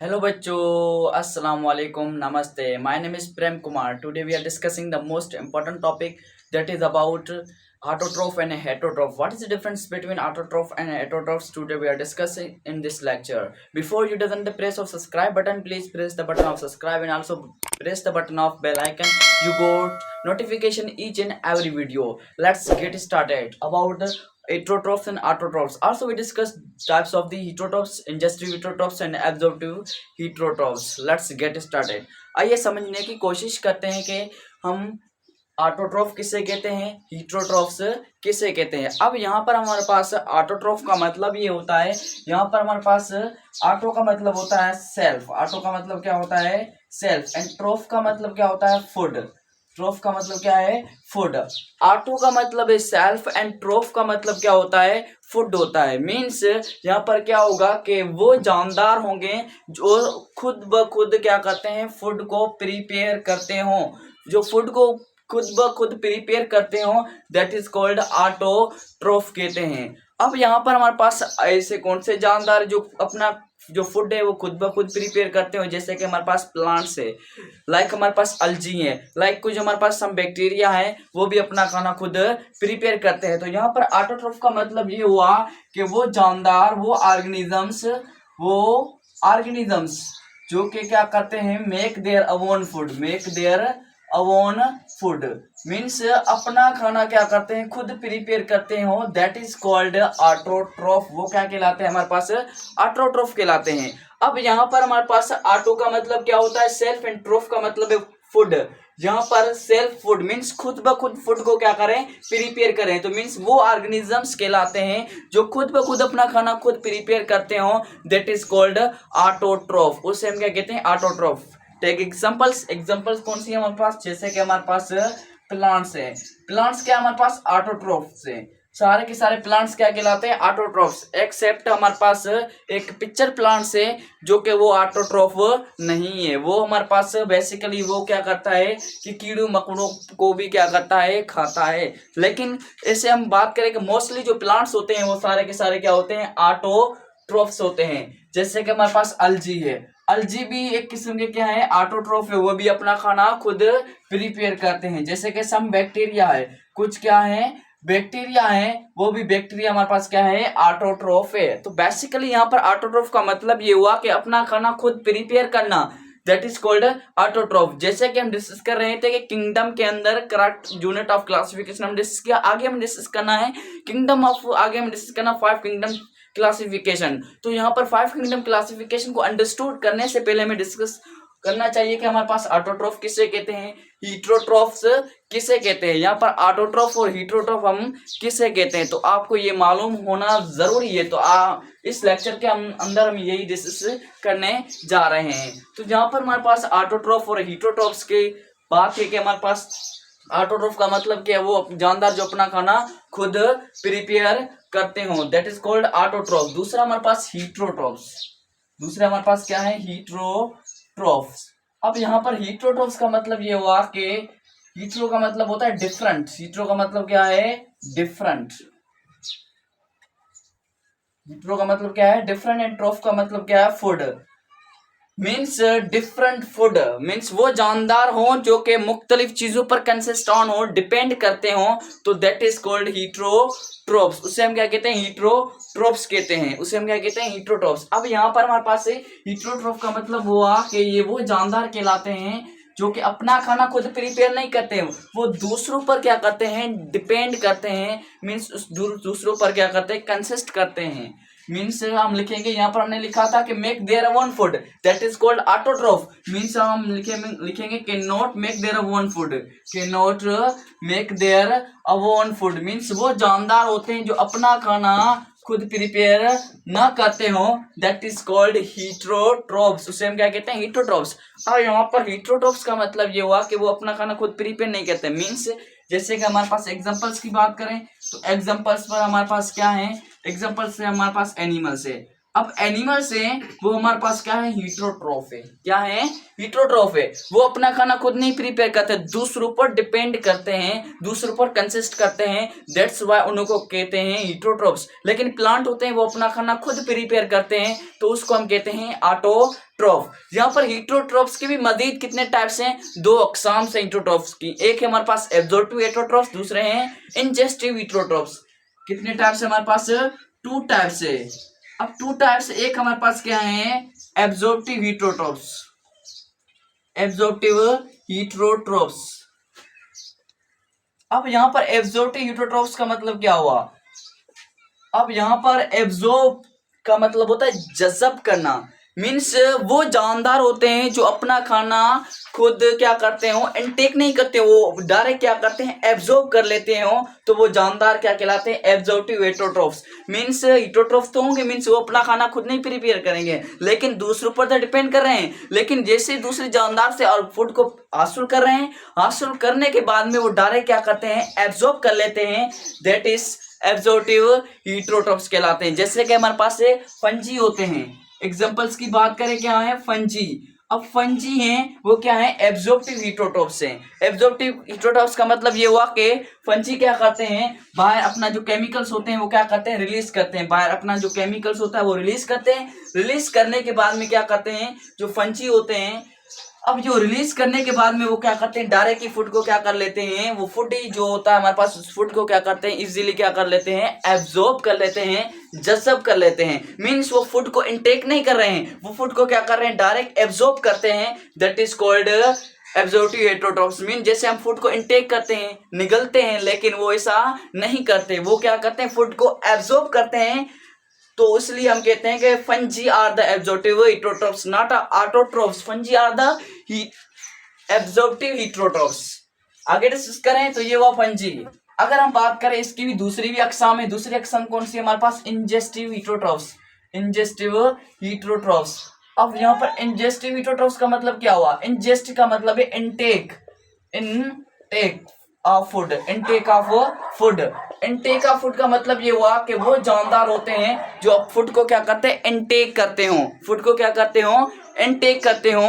Hello bachcho, assalamu alaikum, namaste. My name is Prem Kumar. Today we are discussing the most important topic, that is about autotroph and heterotroph. What is the difference between autotroph and heterotrophs? Today we are discussing in this lecture. Before you doesn't press of subscribe button, please press the button of subscribe and also press the button of bell icon. You got notification each and every video. Let's get started about the heterotrophs and autotrophs. Also we discussed types of the heterotrophs, ingestive heterotrophs and absorptive heterotrophs. Let's get started. आइए समझने की कोशिश करते हैं कि हम autotroph किसे कहते हैं, हीट्रोट्रोफ्स किसे कहते हैं। अब यहाँ पर हमारे पास ऑटोट्रोफ का मतलब ये होता है, यहाँ पर हमारे पास ऑटो का मतलब होता है सेल्फ, ऑटो का मतलब क्या होता है सेल्फ, एंड ट्रोफ का मतलब क्या होता है फूड, ट्रोफ का मतलब क्या है फूड। ऑटो का मतलब है सेल्फ एंड ट्रोफ का मतलब क्या होता है फूड होता है। मीन्स यहाँ पर क्या होगा कि वो जानदार होंगे जो खुद ब खुद क्या करते हैं फूड को प्रिपेयर करते हो, जो फूड को खुद ब खुद प्रिपेयर करते हो, दैट इज कॉल्ड ऑटोट्रोफ कहते हैं। अब यहाँ पर हमारे पास ऐसे कौन से जानदार जो अपना जो फूड है वो खुद ब खुद प्रिपेयर करते हो, जैसे कि हमारे पास प्लांट्स है, लाइक हमारे पास अलजी है, लाइक कुछ हमारे पास सम बैक्टीरिया है वो भी अपना खाना खुद प्रिपेयर करते हैं। तो यहाँ पर ऑटोट्रोफ का मतलब ये हुआ कि वो जानदार, वो ऑर्गेनिजम्स जो कि क्या करते हैं make their own food, make their own food means अपना खाना क्या करते हैं खुद प्रिपेयर करते हो, दैट इज कॉल्ड ऑटोट्रोफ। वो क्या कहलाते हैं हमारे पास ऑटोट्रोफ कहलाते हैं। अब यहाँ पर हमारे पास ऑटो का मतलब क्या होता है सेल्फ एंड ट्रोफ का मतलब है फूड। यहाँ पर सेल्फ फूड मीन्स खुद ब खुद फूड को क्या करें प्रिपेयर करें, तो मीन्स वो ऑर्गेनिजम्स कहलाते हैं जो खुद ब खुद अपना खाना खुद प्रिपेयर करते हो, दैट इज कॉल्ड ऑटोट्रोफ। उसे हम क्या कहते हैं ऑटोट्रोफ। टेक एग्जांपल्स कौन सी है हमारे पास, जैसे कि हमारे पास प्लांट्स है, प्लांट्स क्या हमारे पास ऑटोट्रोफ्स है, सारे के सारे प्लांट्स क्या कहलाते हैं ऑटोट्रोफ्स, एक्सेप्ट हमारे पास एक पिक्चर प्लांट्स है जो कि वो ऑटोट्रोफ नहीं है। वो हमारे पास बेसिकली वो क्या करता है कि कीड़ों मकोड़ों को भी क्या करता है खाता है। लेकिन ऐसे हम बात करें कि मोस्टली जो प्लांट्स होते हैं वो सारे के सारे क्या होते हैं ऑटोट्रोफ्स होते हैं। जैसे कि हमारे पास अलजी है, अलजी भी एक किस्म के क्या है ऑटोट्रोफ है, वो भी अपना खाना खुद प्रिपेयर करते हैं। जैसे कि सम बैक्टीरिया है, कुछ क्या है बैक्टीरिया है, वो भी बैक्टीरिया हमारे पास क्या है ऑटोट्रोफ है। तो बेसिकली यहाँ पर ऑटोट्रोफ का मतलब ये हुआ कि अपना खाना खुद प्रिपेयर करना, दैट इज कॉल्ड ऑटोट्रोफ। जैसे कि हम डिस्कस कर रहे थे कि किंगडम के अंदर करेक्ट यूनिट ऑफ क्लासिफिकेशन हम डिस्कस किया, आगे हम डिस्कस करना है किंगडम ऑफ, आगे हम डिस्कस करना 5 किंगडम क्लासिफिकेशन। तो यहाँ पर 5 किंगडम क्लासिफिकेशन को अंडरस्टूड करने से पहले हमें डिस्कस करना चाहिए कि हमारे पास ऑटोट्रोफ किसे कहते हैं, हीट्रोट्रोफ्स किसे कहते हैं। यहाँ पर ऑटोट्रोफ और हीट्रोट्रोफ हम किसे कहते हैं, तो आपको ये मालूम होना जरूरी है। तो इस लेक्चर के अंदर हम यही डिस्कस करने जा रहे हैं। तो यहाँ पर हमारे पास ऑटोट्रोफ और हीट्रोट्रोफ्स की बात है कि हमारे पास ऑटोट्रोफ का मतलब क्या है, वो जानदार जो अपना खाना खुद प्रिपेयर करते हो, दैट इज कॉल्ड ऑटोट्रोफ। दूसरा हमारे पास हीट्रोट्रोफ्स, दूसरा हमारे पास क्या है हीट्रोट्रोफ्स। अब यहाँ पर हीट्रोट्रोफ्स का मतलब ये हुआ कि हीट्रो का मतलब होता है डिफरेंट, हीट्रो का मतलब क्या है डिफरेंट, हीट्रो का मतलब क्या है डिफरेंट, एंड ट्रोफ का मतलब क्या है food. Means different food means वो जानदार हो जो कि मुख्तलिफ चीजों पर कंसिस्ट ऑन हो, डिपेंड करते हो, तो दैट इज कॉल्ड हीट्रोट्रोफ्स। उसे हम क्या कहते हैं हीट्रोट्रोफ्स कहते हैं, उसे हम क्या कहते हैं हीट्रोट्रोफ्स। अब यहाँ पर हमारे पास हीट्रोट्रोफ का मतलब हुआ कि ये वो जानदार कहलाते हैं जो कि अपना खाना खुद प्रिपेयर नहीं करते हैं, वो दूसरों पर क्या करते हैं डिपेंड करते हैं, मीन्स उस दूसरों पर क्या करते हैं कंसिस्ट करते हैं। मीन्स हम लिखेंगे, यहाँ पर हमने लिखा था कि make their own food, that is called autotroph. Means हम लिखेंगे can not make their own food, can not make their own food means वो जानदार होते हैं जो अपना खाना खुद प्रिपेयर ना करते हो, दैट इज कॉल्ड हीट्रोट्रोफ्स। उसे हम क्या कहते हैं हीट्रोट्रोफ्स। और यहाँ पर हीट्रोट्रोफ्स का मतलब ये हुआ कि वो अपना खाना खुद प्रिपेयर नहीं करते। मीन्स जैसे कि हमारे पास एग्जांपल्स की बात करें तो एग्जांपल्स पर हमारे पास क्या है, एग्जांपल्स से हमारे पास एनिमल्स है। अब एनिमल्स हैं वो हमारे पास क्या है, हीटरोट्रॉफ है। क्या है, हीटरोट्रॉफ है। वो अपना खाना खुद नहीं प्रिपेयर करते, दूसरों पर डिपेंड करते हैं, दूसरों पर कंसिस्ट करते हैं, दैट्स व्हाई उनको कहते हैं हीटरोट्रॉफ्स। लेकिन प्लांट होते हैं वो अपना खाना खुद प्रिपेयर करते हैं, तो उसको हम कहते हैं ऑटोट्रॉफ। यहाँ पर हीटरोट्रॉफ्स के भी मजीद कितने टाइप्स हैं, दो अकसाम से हीटरोट्रॉफ्स की। एक है हमारे पास एब्जॉर्प्टिव हीटरोट्रॉफ्स, दूसरे हैं इंजेस्टिव हीटरोट्रॉफ्स। कितने टाइप्स है हमारे पास, 2 टाइप्स है। अब 2 टाइप्स, एक हमारे पास क्या है, एब्जॉर्प्टिव हीटरोट्रॉफ्स, एब्जॉर्प्टिव हीटरोट्रॉफ्स। अब यहां पर एब्जॉर्प्टिव हीटरोट्रॉफ्स का मतलब क्या हुआ, अब यहां पर एब्जॉर्ब का मतलब होता है जज़ब करना, मीन्स वो जानदार होते हैं जो अपना खाना खुद क्या करते हो, इनटेक नहीं करते, वो डायरेक्ट क्या करते हैं, एब्जॉर्ब कर लेते हो, तो वो जानदार क्या कहलाते हैं, एब्जॉर्प्टिव हीटरोट्रॉफ्स। मीन्स हीटरोट्रॉफ्स तो होंगे, मीन्स वो अपना खाना खुद नहीं प्रिपेयर करेंगे, लेकिन दूसरों पर तो डिपेंड कर रहे हैं। लेकिन जैसे दूसरे जानदार से और फूड को हासिल कर रहे हैं, हासिल करने के बाद में वो डायरेक्ट क्या करते हैं, एब्जॉर्ब कर लेते हैं, दैट इज एब्जॉर्प्टिव हीटरोट्रॉफ्स कहलाते हैं। जैसे कि हमारे पास फंजी होते हैं, एग्जांपल्स की बात करें, क्या है, फंजी। अब फंजी हैं वो क्या है, एब्जॉर्प्टिव हीटरोट्रॉफ्स हैं। एब्जॉर्प्टिव हीटरोट्रॉफ्स का मतलब ये हुआ कि फंजी क्या करते हैं, बाहर अपना जो केमिकल्स होते हैं वो क्या करते हैं, रिलीज करते हैं, बाहर अपना जो केमिकल्स होता है वो रिलीज करते हैं। रिलीज करने के बाद में क्या करते हैं, जो फंजी होते हैं, अब जो रिलीज करने के बाद में वो क्या करते हैं, डायरेक्ट ही फूड को क्या कर लेते हैं, वो फूड ही जो होता है हमारे पास, उस फूड को क्या करते हैं, इजीली क्या कर लेते हैं, एब्जॉर्ब कर लेते हैं, जज़ब कर लेते हैं। मीन्स वो फूड को इनटेक नहीं कर रहे हैं, वो फूड को क्या कर रहे हैं, डायरेक्ट एब्जॉर्ब करते हैं, that is called absorptive heterotrophs. Mean जैसे हम फूड को इनटेक करते हैं, निगलते हैं, लेकिन वो ऐसा नहीं करते, वो क्या करते हैं, फूड को एब्जॉर्ब करते हैं। तो इसलिए हम कहते हैं कि fungi are the absorptive heterotrophs, not autotrophs. Fungi are the absorptive heterotrophs. आगे डिस्कस करें तो ये हुआ फंजी। अगर हम बात करें इसकी भी दूसरी भी अकसाम है, दूसरी अकसाम कौन सी है हमारे पास, इंजेस्टिव हीटरोट्रॉफ्स, इंजेस्टिव हीटरोट्रॉफ्स। अब यहाँ पर इंजेस्टिव हीटरोट्रॉफ्स का मतलब क्या हुआ, इंजेस्ट का मतलब है intake, intake of food, intake of food. Intake of food का मतलब ये हुआ कि वो जानदार होते हैं जो फूड को क्या करते हैं, इनटेक करते हो, फूड को क्या करते हो, इनटेक करते हो।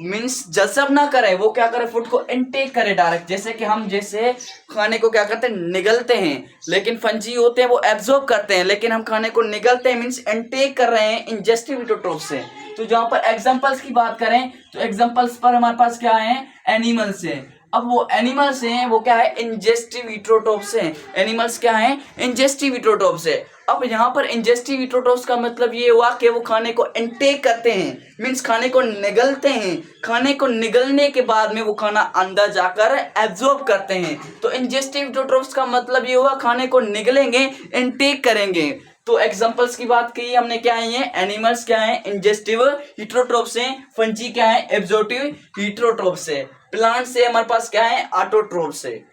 मीन्स जज़ब ना करे, वो क्या करे, फूड को इनटेक करे डायरेक्ट। जैसे कि हम जैसे खाने को क्या करते हैं, निगलते हैं, लेकिन फंजी होते हैं वो एब्जॉर्ब करते हैं, लेकिन हम खाने को निगलते हैं, मीन्स इनटेक कर रहे हैं इंजेस्टिव हीटरोट्रॉफ्स से। तो जहां पर एग्जांपल्स की बात करें तो एग्जांपल्स पर हमारे पास क्या है, एनिमल्स है। अब वो एनिमल्स हैं वो क्या है, इंजेस्टिव हीटरोट्रॉफ्स हैं। एनिमल्स क्या है, इंजेस्टिव हीटरोट्रॉफ्स है। अब यहाँ पर इंजेस्टिव हीटरोट्रॉफ्स का मतलब ये हुआ कि वो खाने को इनटेक करते हैं, मीन्स खाने को निगलते हैं, खाने को निगलने के बाद में वो खाना अंदर जाकर एब्जॉर्ब करते हैं। तो इंजेस्टिव हीटरोट्रॉफ्स का मतलब ये हुआ खाने को निगलेंगे, इनटेक करेंगे। तो एग्जांपल्स की बात की हमने, क्या है, ये एनिमल्स क्या है, इंजेस्टिव हीटरोट्रॉफ्स हैं, फंजी क्या है, एब्जॉर्प्टिव हीटरोट्रॉफ्स है, प्लांट से हमारे पास क्या है, ऑटोट्रॉफ्स है।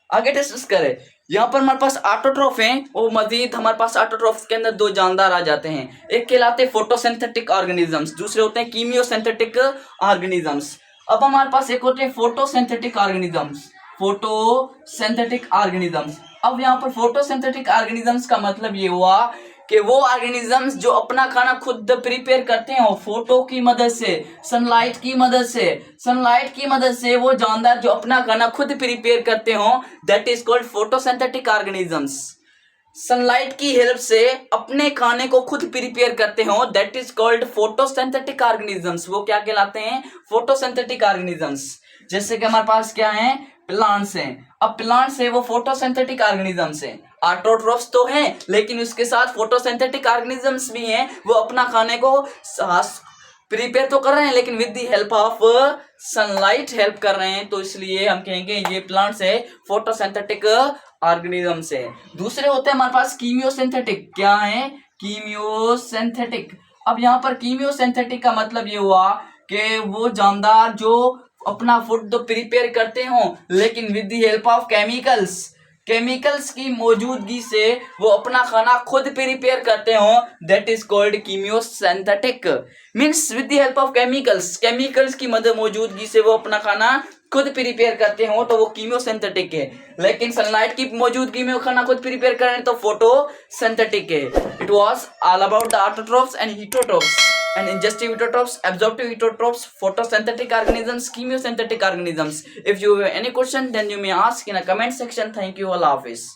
आगे डिस्कस करें, यहाँ पर हमारे पास ऑटोट्रॉफ हैं, वो मजीद हमारे पास ऑटोट्रॉफ्स के अंदर 2 जानदार आ जाते हैं। एक कहलाते हैं फोटोसिंथेटिक ऑर्गेनिजम्स, दूसरे होते हैं कीमियोसिंथेटिक ऑर्गेनिजम्स। अब हमारे पास एक होते हैं फोटोसिंथेटिक ऑर्गेनिजम्स, फोटोसिंथेटिक ऑर्गेनिजम्स। अब यहाँ पर फोटोसिंथेटिक ऑर्गेनिजम्स का मतलब ये हुआ कि वो ऑर्गेनिजम्स जो अपना खाना खुद प्रिपेयर करते हैं फोटो की मदद से, सनलाइट की मदद से, सनलाइट की मदद से वो जानदार जो अपना खाना खुद प्रिपेयर करते हो, that is called photosynthetic organisms. Sunlight की हेल्प से अपने खाने को खुद प्रिपेयर करते हो, that is called photosynthetic organisms. वो क्या कहलाते हैं, फोटोसिंथेटिक ऑर्गेनिजम्स। जैसे कि हमारे पास क्या है, प्लांट्स हैं। अब प्लांट्स है वो फोटोसिंथेटिक ऑर्गेनिजम्स हैं, ऑटोट्रॉफ्स तो हैं, लेकिन उसके साथ फोटोसिंथेटिक ऑर्गेनिजम्स भी हैं। वो अपना खाने को प्रिपेयर तो कर रहे हैं, लेकिन with the help of sunlight help कर रहे हैं, तो इसलिए हम कहेंगे ये प्लांट्स है फोटोसिंथेटिक ऑर्गेनिजम्स है। दूसरे होते हैं हमारे पास कीमियोसिंथेटिक। क्या है, कीमियोसिंथेटिक। अब यहाँ पर कीमियोसिंथेटिक का मतलब ये हुआ कि वो जानदार जो अपना फूड तो प्रिपेयर करते हो, लेकिन with the help of chemicals, chemicals की मौजूदगी से वो अपना खाना खुद प्रिपेयर करते हो, that is called chemosynthetic. Means with the help of chemicals, chemicals की मदद मौजूदगी से वो अपना खाना खुद प्रिपेयर करते हो तो वो कीमोसिंथेटिक है, लेकिन सनलाइट की मौजूदगी में वो खाना खुद प्रिपेयर करें तो फोटोसिंथेटिक है। It was all about the autotrophs and heterotrophs and ingestive heterotrophs, absorptive heterotrophs, photosynthetic organisms, chemosynthetic organisms. If you have any question, then you may ask in a comment section. Thank you, Allah Hafiz.